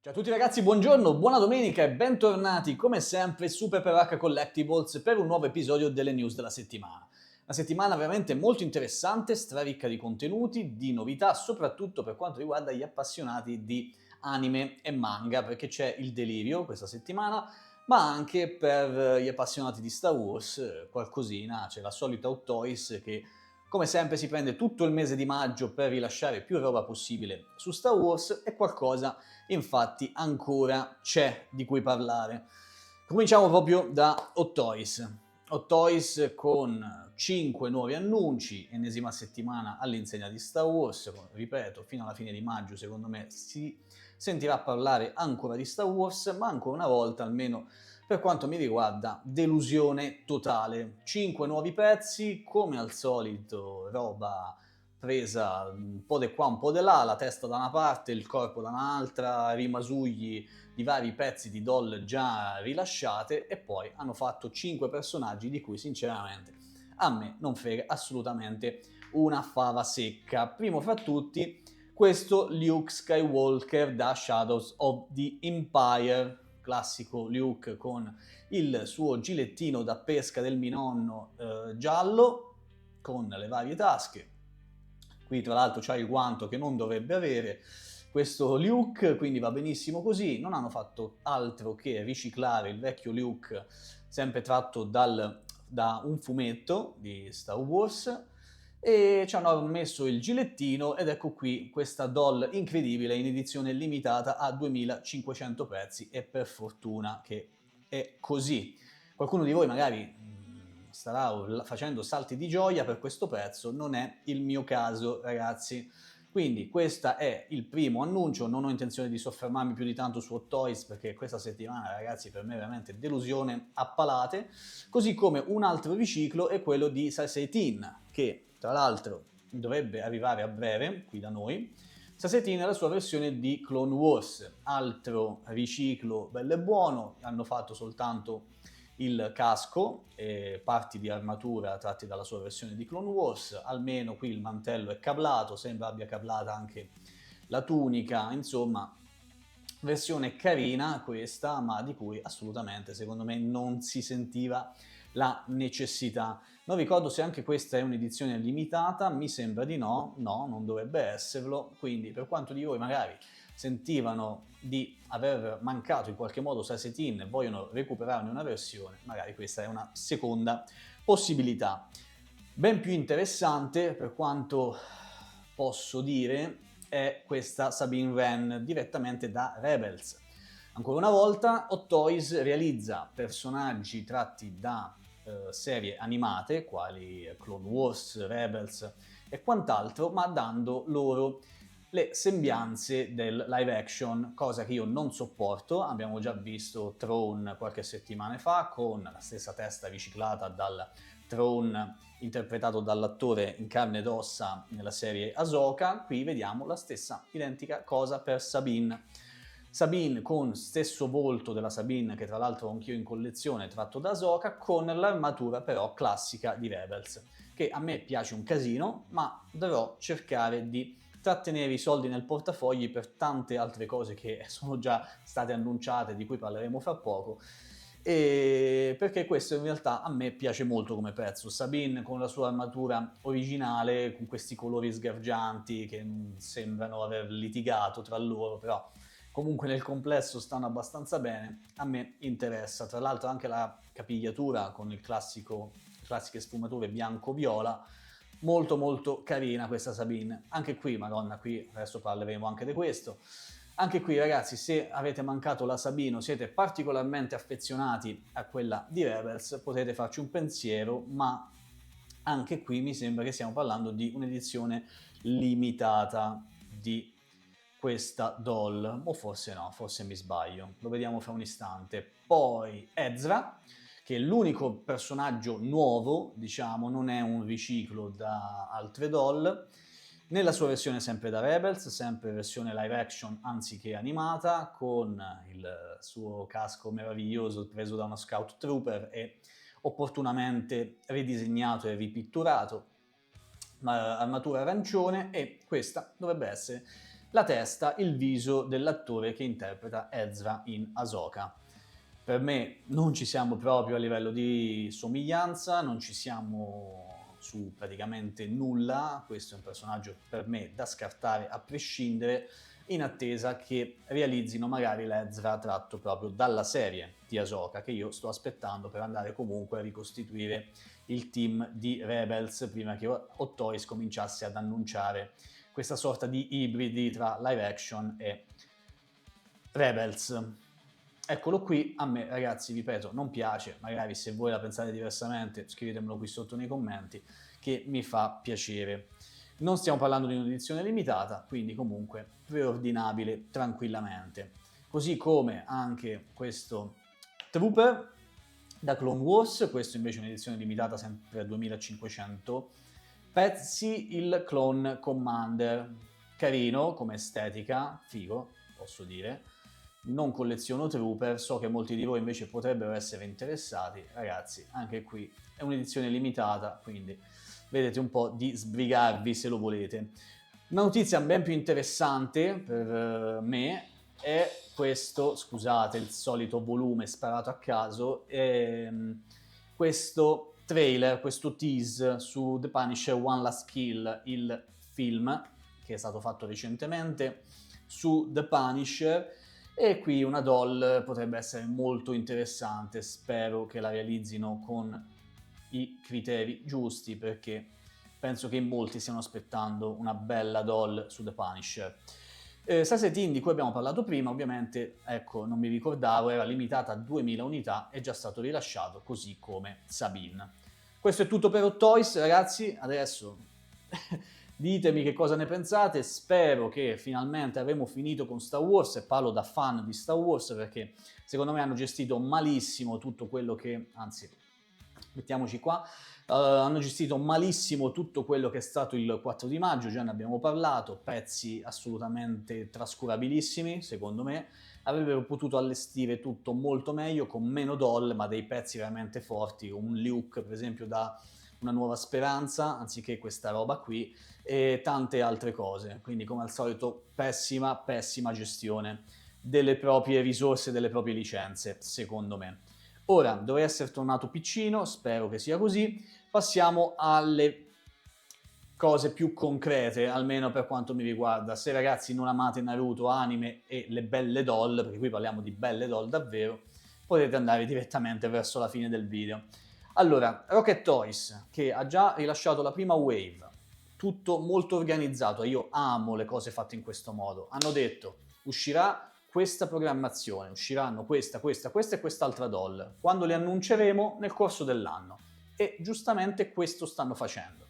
Ciao a tutti ragazzi, buongiorno, buona domenica e bentornati come sempre su Pepe H Collectibles per un nuovo episodio delle news della settimana. Una settimana veramente molto interessante, straricca di contenuti, di novità, soprattutto per quanto riguarda gli appassionati di anime e manga, perché c'è il delirio questa settimana, ma anche per gli appassionati di Star Wars qualcosina, c'è la solita Hot Toys che come sempre si prende tutto il mese di maggio per rilasciare più roba possibile su Star Wars e qualcosa infatti ancora c'è di cui parlare. Cominciamo proprio da Hot Toys. Hot Toys con 5 nuovi annunci, ennesima settimana all'insegna di Star Wars, ripeto, fino alla fine di maggio secondo me si sentirà parlare ancora di Star Wars, ma ancora una volta, almeno per quanto mi riguarda, delusione totale. 5 nuovi pezzi, come al solito, roba presa un po' di qua, un po' di là, la testa da una parte, il corpo da un'altra, rimasugli di vari pezzi di doll già rilasciate e poi hanno fatto 5 personaggi di cui sinceramente a me non frega assolutamente una fava secca. Primo fra tutti questo Luke Skywalker da Shadows of the Empire, classico Luke con il suo gilettino da pesca del minonno giallo con le varie tasche. Qui tra l'altro c'ha il guanto che non dovrebbe avere questo Luke, quindi va benissimo così. Non hanno fatto altro che riciclare il vecchio Luke, sempre tratto da un fumetto di Star Wars, e ci hanno messo il gilettino ed ecco qui questa doll incredibile in edizione limitata a 2500 pezzi e per fortuna che è così. Qualcuno di voi magari starà facendo salti di gioia per questo pezzo, non è il mio caso ragazzi. Quindi questo è il primo annuncio, non ho intenzione di soffermarmi più di tanto su Hot Toys perché questa settimana ragazzi per me è veramente delusione a palate, così come un altro riciclo è quello di Sasetin che tra l'altro dovrebbe arrivare a breve qui da noi. Sasetin è la sua versione di Clone Wars, altro riciclo bello e buono, hanno fatto soltanto il casco e parti di armatura tratti dalla sua versione di Clone Wars, almeno qui il mantello è cablato, sembra abbia cablata anche la tunica, insomma versione carina questa, ma di cui assolutamente secondo me non si sentiva la necessità. Non ricordo se anche questa è un'edizione limitata, mi sembra di no, non dovrebbe esserlo, quindi per quanto di voi magari sentivano di aver mancato in qualche modo Sasetin e vogliono recuperarne una versione, magari questa è una seconda possibilità. Ben più interessante, per quanto posso dire, è questa Sabine Wren direttamente da Rebels. Ancora una volta Hot Toys realizza personaggi tratti da serie animate, quali Clone Wars, Rebels e quant'altro, ma dando loro le sembianze del live action, cosa che io non sopporto. Abbiamo già visto Throne qualche settimana fa con la stessa testa riciclata dal Throne interpretato dall'attore in carne ed ossa nella serie Ahsoka. Qui vediamo la stessa identica cosa per Sabine. Sabine con stesso volto della Sabine che tra l'altro ho anch'io in collezione tratto da Ahsoka, con l'armatura però classica di Rebels, che a me piace un casino, ma dovrò cercare di trattenere i soldi nel portafogli per tante altre cose che sono già state annunciate, di cui parleremo fra poco, e perché questo in realtà a me piace molto come pezzo. Sabine con la sua armatura originale, con questi colori sgargianti che sembrano aver litigato tra loro, però comunque nel complesso stanno abbastanza bene, a me interessa. Tra l'altro anche la capigliatura con le classiche sfumature bianco-viola, molto molto carina questa Sabine. Anche qui, madonna, qui adesso parleremo anche di questo. Anche qui ragazzi, se avete mancato la Sabine o siete particolarmente affezionati a quella di Rebels, potete farci un pensiero, ma anche qui mi sembra che stiamo parlando di un'edizione limitata di questa doll, o forse no, forse mi sbaglio, lo vediamo fra un istante. Poi Ezra, che è l'unico personaggio nuovo, diciamo, non è un riciclo da altre doll, nella sua versione sempre da Rebels, sempre versione live action anziché animata, con il suo casco meraviglioso preso da uno scout trooper e opportunamente ridisegnato e ripitturato, armatura arancione, e questa dovrebbe essere la testa, il viso dell'attore che interpreta Ezra in Ahsoka. Per me non ci siamo proprio a livello di somiglianza, non ci siamo su praticamente nulla, questo è un personaggio per me da scartare a prescindere, in attesa che realizzino magari l'Ezra tratto proprio dalla serie di Ahsoka, che io sto aspettando per andare comunque a ricostituire il team di Rebels prima che Hot Toys cominciasse ad annunciare questa sorta di ibridi tra live action e Rebels. Eccolo qui, a me ragazzi, ripeto, non piace, magari se voi la pensate diversamente scrivetemelo qui sotto nei commenti, che mi fa piacere. Non stiamo parlando di un'edizione limitata, quindi comunque preordinabile tranquillamente. Così come anche questo Trooper da Clone Wars, questo invece è un'edizione limitata sempre a 2500 pezzi, il Clone Commander, carino come estetica, figo, posso dire. Non colleziono Trooper, so che molti di voi invece potrebbero essere interessati, ragazzi, anche qui è un'edizione limitata, quindi vedete un po' di sbrigarvi se lo volete. Una notizia ben più interessante per me è questo, scusate il solito volume sparato a caso, questo trailer, questo tease su The Punisher One Last Kill, il film che è stato fatto recentemente su The Punisher, e qui una doll potrebbe essere molto interessante, spero che la realizzino con i criteri giusti, perché penso che in molti stiano aspettando una bella doll su The Punisher. Sunset Inn, di cui abbiamo parlato prima, ovviamente, ecco, non mi ricordavo, era limitata a 2000 unità, è già stato rilasciato, così come Sabine. Questo è tutto per Hot Toys, ragazzi, adesso ditemi che cosa ne pensate, spero che finalmente avremo finito con Star Wars, e parlo da fan di Star Wars perché secondo me hanno gestito malissimo tutto quello che, anzi, mettiamoci qua, hanno gestito malissimo tutto quello che è stato il 4 di maggio, già ne abbiamo parlato, pezzi assolutamente trascurabilissimi, secondo me, avrebbero potuto allestire tutto molto meglio, con meno doll, ma dei pezzi veramente forti, un Luke per esempio da Una Nuova Speranza, anziché questa roba qui, e tante altre cose, quindi come al solito pessima gestione delle proprie risorse, delle proprie licenze, secondo me. Ora, dovrei essere tornato piccino, spero che sia così. Passiamo alle cose più concrete, almeno per quanto mi riguarda. Se ragazzi non amate Naruto, anime e le belle doll, perché qui parliamo di belle doll davvero, potete andare direttamente verso la fine del video. Allora, Rocket Toys, che ha già rilasciato la prima wave, tutto molto organizzato, io amo le cose fatte in questo modo. Hanno detto, uscirà questa programmazione, usciranno questa e quest'altra doll, quando le annunceremo nel corso dell'anno. E giustamente questo stanno facendo.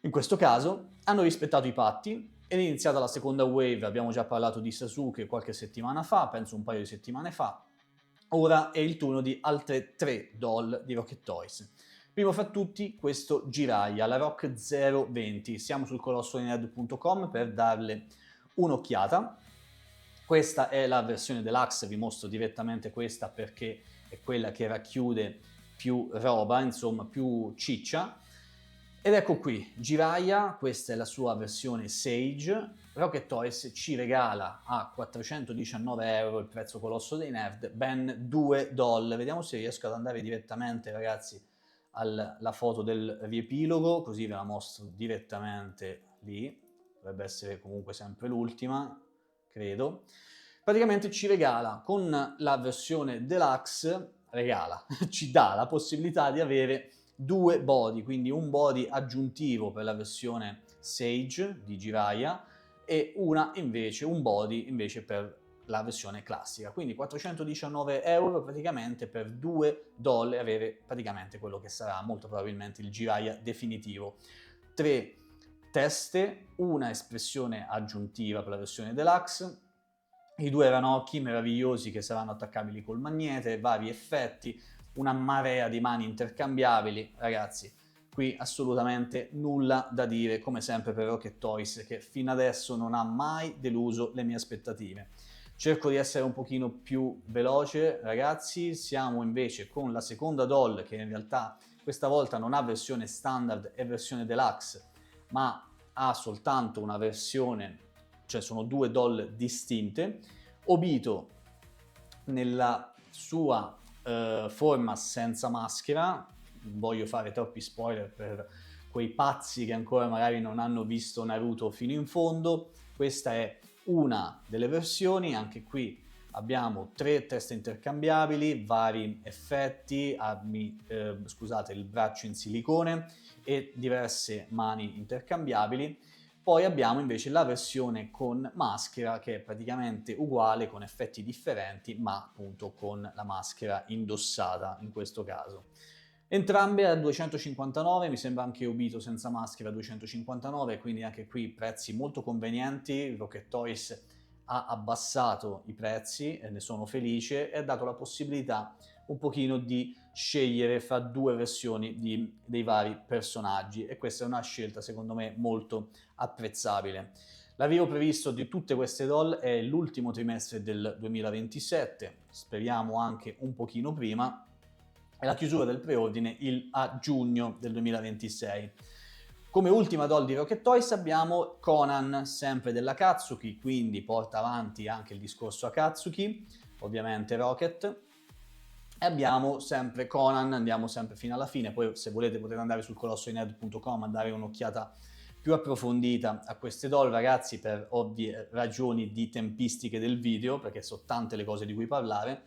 In questo caso hanno rispettato i patti ed è iniziata la seconda wave, abbiamo già parlato di Sasuke qualche settimana fa, penso un paio di settimane fa. Ora è il turno di altre 3 doll di Rocket Toys. Primo fra tutti questo Jiraiya, la Rock 020, siamo sul colossolinerd.com per darle un'occhiata. Questa è la versione deluxe, vi mostro direttamente questa perché è quella che racchiude più roba, insomma più ciccia. Ed ecco qui, Jiraiya, questa è la sua versione Sage. Rocket Toys ci regala a 419 euro, il prezzo colosso dei nerd, ben 2 doll. Vediamo se riesco ad andare direttamente, ragazzi, alla foto del riepilogo, così ve la mostro direttamente lì. Dovrebbe essere comunque sempre l'ultima, credo. Praticamente ci regala con la versione deluxe, ci dà la possibilità di avere 2 body, quindi un body aggiuntivo per la versione Sage di Jiraiya e un body invece per la versione classica. Quindi 419 euro praticamente per 2 doll avere praticamente quello che sarà molto probabilmente il Jiraiya definitivo. 3 teste, una espressione aggiuntiva per la versione deluxe, i 2 ranocchi meravigliosi che saranno attaccabili col magnete, vari effetti, una marea di mani intercambiabili. Ragazzi, qui assolutamente nulla da dire, come sempre per Rocket Toys, che fino adesso non ha mai deluso le mie aspettative. Cerco di essere un pochino più veloce, ragazzi. Siamo invece con la seconda doll, che in realtà questa volta non ha versione standard e versione deluxe, ma ha soltanto una versione cioè sono due doll distinte. Obito nella sua forma senza maschera, non voglio fare troppi spoiler per quei pazzi che ancora magari non hanno visto Naruto fino in fondo. Questa è una delle versioni, anche qui abbiamo 3 teste intercambiabili, vari effetti, scusate, il braccio in silicone e diverse mani intercambiabili. Poi abbiamo invece la versione con maschera, che è praticamente uguale, con effetti differenti, ma appunto con la maschera indossata in questo caso. Entrambe a 259, mi sembra anche Obito senza maschera a 259, quindi anche qui prezzi molto convenienti. Rocket Toys ha abbassato i prezzi e ne sono felice, e ha dato la possibilità un pochino di scegliere fra 2 versioni dei vari personaggi, e questa è una scelta secondo me molto apprezzabile. L'arrivo previsto di tutte queste doll è l'ultimo trimestre del 2027, speriamo anche un pochino prima, e la chiusura del preordine a giugno del 2026. Come ultima doll di Rocket Toys abbiamo Conan, sempre della Katsuki, quindi porta avanti anche il discorso Akatsuki, ovviamente Rocket. E abbiamo sempre Conan, andiamo sempre fino alla fine, poi se volete potete andare sul colossoinerd.com a dare un'occhiata più approfondita a queste doll, ragazzi, per ovvie ragioni di tempistiche del video, perché sono tante le cose di cui parlare.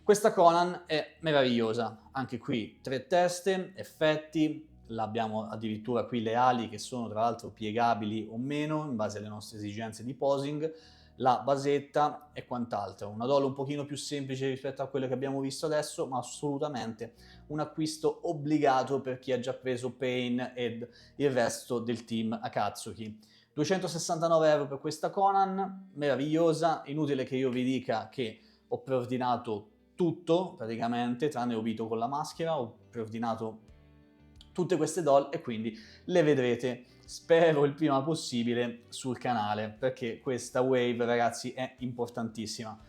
Questa Conan è meravigliosa, anche qui 3 teste, effetti, abbiamo addirittura qui le ali che sono tra l'altro piegabili o meno in base alle nostre esigenze di posing, la basetta e quant'altro. Una doll un pochino più semplice rispetto a quello che abbiamo visto adesso, ma assolutamente un acquisto obbligato per chi ha già preso Pain ed il resto del team Akatsuki. 269 euro per questa Conan, meravigliosa, inutile che io vi dica che ho preordinato tutto praticamente, tranne Obito con la maschera, ho preordinato tutte queste doll e quindi le vedrete, spero il prima possibile, sul canale, perché questa wave, ragazzi, è importantissima.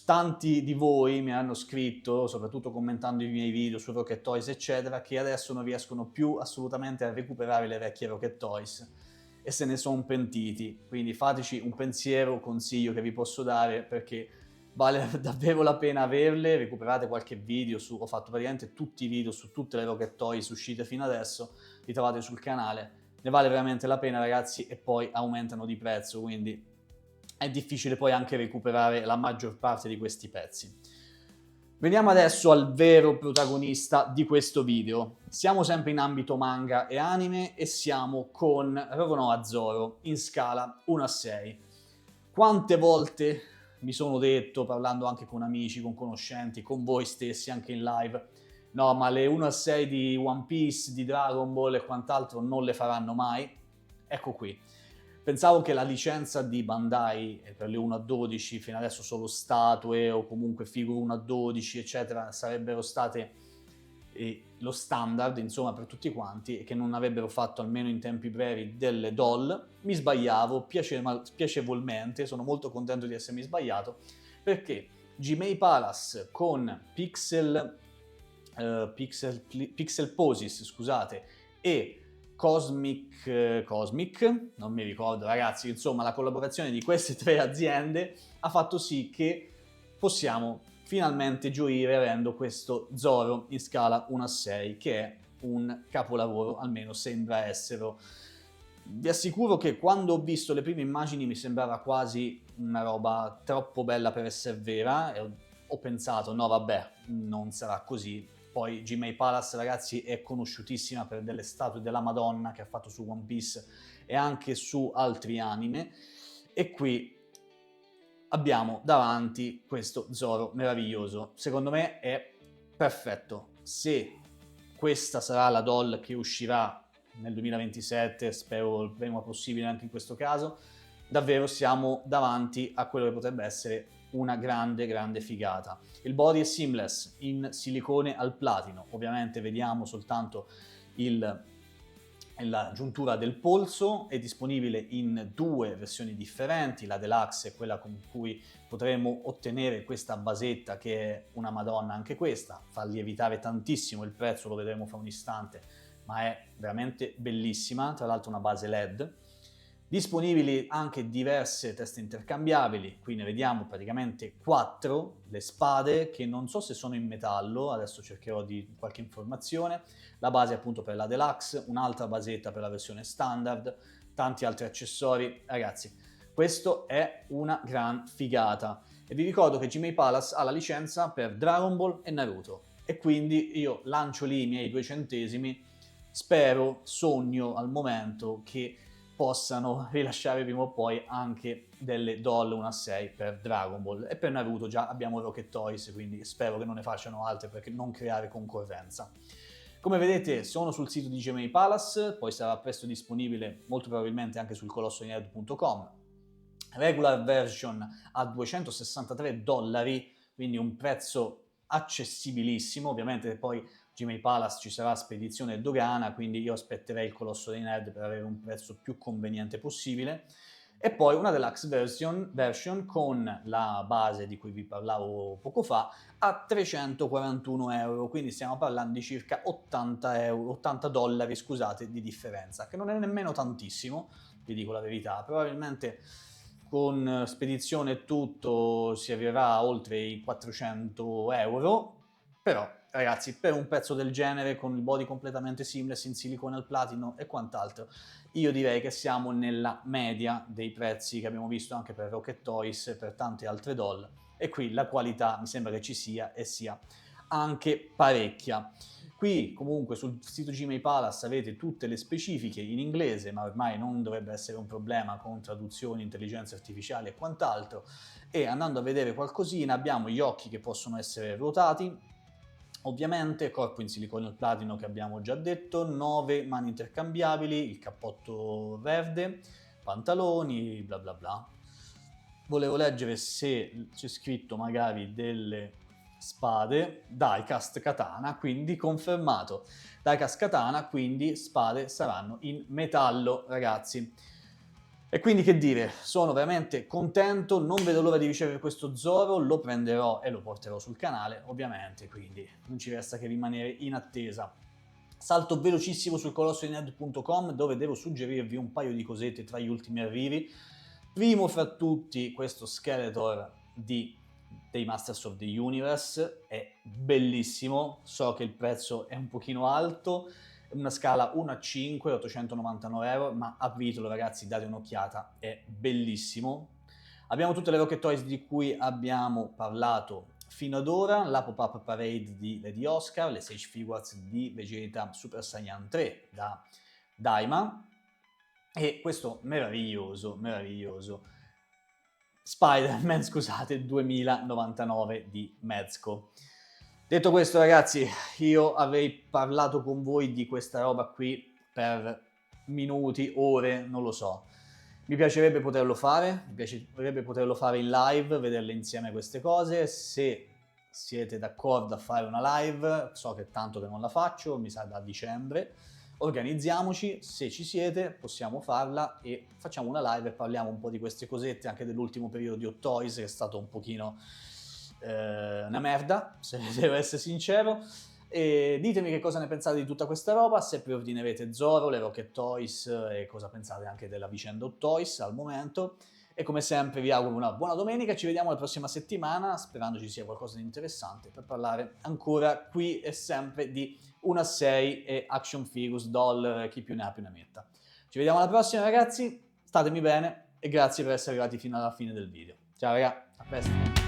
Tanti di voi mi hanno scritto, soprattutto commentando i miei video su Rocket Toys eccetera, che adesso non riescono più assolutamente a recuperare le vecchie Rocket Toys e se ne sono pentiti, quindi fateci un pensiero, consiglio che vi posso dare, perché vale davvero la pena averle. Recuperate qualche video ho fatto praticamente tutti i video su tutte le Rocket Toys uscite fino adesso, li trovate sul canale, ne vale veramente la pena, ragazzi, e poi aumentano di prezzo, quindi è difficile poi anche recuperare la maggior parte di questi pezzi. Veniamo adesso al vero protagonista di questo video. Siamo sempre in ambito manga e anime e siamo con Roronoa Zoro in scala 1/6. Quante volte mi sono detto, parlando anche con amici, con conoscenti, con voi stessi anche in live, no, ma le 1/6 di One Piece, di Dragon Ball e quant'altro non le faranno mai. Ecco qui. Pensavo che la licenza di Bandai per le 1/12, fino adesso solo statue o comunque figure 1/12 eccetera, sarebbero state lo standard insomma per tutti quanti, e che non avrebbero fatto almeno in tempi brevi delle doll. Mi sbagliavo piacevolmente, sono molto contento di essermi sbagliato, perché Jimei Palace con Pixel Poses, scusate, e Cosmic, non mi ricordo ragazzi, insomma la collaborazione di queste 3 aziende ha fatto sì che possiamo finalmente gioire avendo questo Zoro in scala 1/6, che è un capolavoro, almeno sembra esserlo. Vi assicuro che quando ho visto le prime immagini mi sembrava quasi una roba troppo bella per essere vera, e ho pensato no vabbè, non sarà così. Poi Jimei Palace, ragazzi, è conosciutissima per delle statue della Madonna che ha fatto su One Piece e anche su altri anime, e qui abbiamo davanti questo Zoro meraviglioso. Secondo me è perfetto. Se questa sarà la doll che uscirà nel 2027, spero il prima possibile anche in questo caso, davvero siamo davanti a quello che potrebbe essere una grande figata. Il body è seamless in silicone al platino, ovviamente vediamo soltanto la giuntura del polso, è disponibile in 2 versioni differenti, la deluxe è quella con cui potremo ottenere questa basetta che è una madonna anche questa, fa lievitare tantissimo il prezzo, lo vedremo fra un istante, ma è veramente bellissima, tra l'altro una base LED. Disponibili anche diverse teste intercambiabili, qui ne vediamo praticamente 4, le spade che non so se sono in metallo, adesso cercherò di qualche informazione, la base appunto per la Deluxe, un'altra basetta per la versione standard, tanti altri accessori. Ragazzi, questo è una gran figata e vi ricordo che Gmail Palace ha la licenza per Dragon Ball e Naruto e quindi io lancio lì i miei 2 centesimi, spero, sogno al momento che possano rilasciare prima o poi anche delle doll 1/6 per Dragon Ball e per Naruto già abbiamo Rocket Toys, quindi spero che non ne facciano altre per non creare concorrenza. Come vedete sono sul sito di Gmail Palace, poi sarà presto disponibile molto probabilmente anche sul colossonerd.com. Regular version a $263, quindi un prezzo accessibilissimo, ovviamente poi Gmail Palace ci sarà spedizione e dogana, quindi io aspetterei il Colosso dei Nerd per avere un prezzo più conveniente possibile. E poi una deluxe version con la base di cui vi parlavo poco fa a €341, quindi stiamo parlando di circa $80, scusate, di differenza, che non è nemmeno tantissimo, vi dico la verità, probabilmente con spedizione e tutto si arriverà a oltre i €400, però ragazzi, per un prezzo del genere, con il body completamente seamless in silicone al platino e quant'altro, io direi che siamo nella media dei prezzi che abbiamo visto anche per Rocket Toys e per tante altre doll, e qui la qualità mi sembra che ci sia e sia anche parecchia. Qui comunque sul sito Gmail Palace avete tutte le specifiche in inglese, ma ormai non dovrebbe essere un problema con traduzioni, intelligenza artificiale e quant'altro, e andando a vedere qualcosina abbiamo gli occhi che possono essere ruotati, ovviamente corpo in silicone al platino che abbiamo già detto, 9 mani intercambiabili, il cappotto verde, pantaloni, bla bla bla. Volevo leggere se c'è scritto magari delle spade, diecast katana, quindi confermato. Diecast katana, quindi spade saranno in metallo, ragazzi. E quindi che dire, sono veramente contento, non vedo l'ora di ricevere questo Zoro, lo prenderò e lo porterò sul canale, ovviamente, quindi non ci resta che rimanere in attesa. Salto velocissimo sul colossonerd.com dove devo suggerirvi un paio di cosette tra gli ultimi arrivi. Primo fra tutti questo Skeletor dei Masters of the Universe, è bellissimo, so che il prezzo è un pochino alto, una scala 1 a 5, €899, ma apritelo ragazzi, date un'occhiata, è bellissimo. Abbiamo tutte le Rocket Toys di cui abbiamo parlato fino ad ora, la Pop-Up Parade di Lady Oscar, le Sage Figures di Vegeta Super Saiyan 3 da Daima, e questo meraviglioso Spider-Man, scusate, 2099 di Mezco. Detto questo ragazzi, io avrei parlato con voi di questa roba qui per minuti, ore, non lo so. Mi piacerebbe poterlo fare, mi piacerebbe poterlo fare in live, vederle insieme queste cose. Se siete d'accordo a fare una live, so che tanto che non la faccio, mi sa da dicembre, organizziamoci, se ci siete possiamo farla e facciamo una live e parliamo un po' di queste cosette, anche dell'ultimo periodo di Hot Toys che è stato un pochino una merda, se devo essere sincero. E ditemi che cosa ne pensate di tutta questa roba, se preordinerete Zoro, le Rocket Toys e cosa pensate anche della vicenda Hot Toys al momento. E come sempre vi auguro una buona domenica, ci vediamo la prossima settimana, sperando ci sia qualcosa di interessante per parlare ancora qui e sempre di 1/6 e action figures, doll, chi più ne ha più ne metta. Ci vediamo alla prossima ragazzi, statemi bene e grazie per essere arrivati fino alla fine del video. Ciao raga, a presto!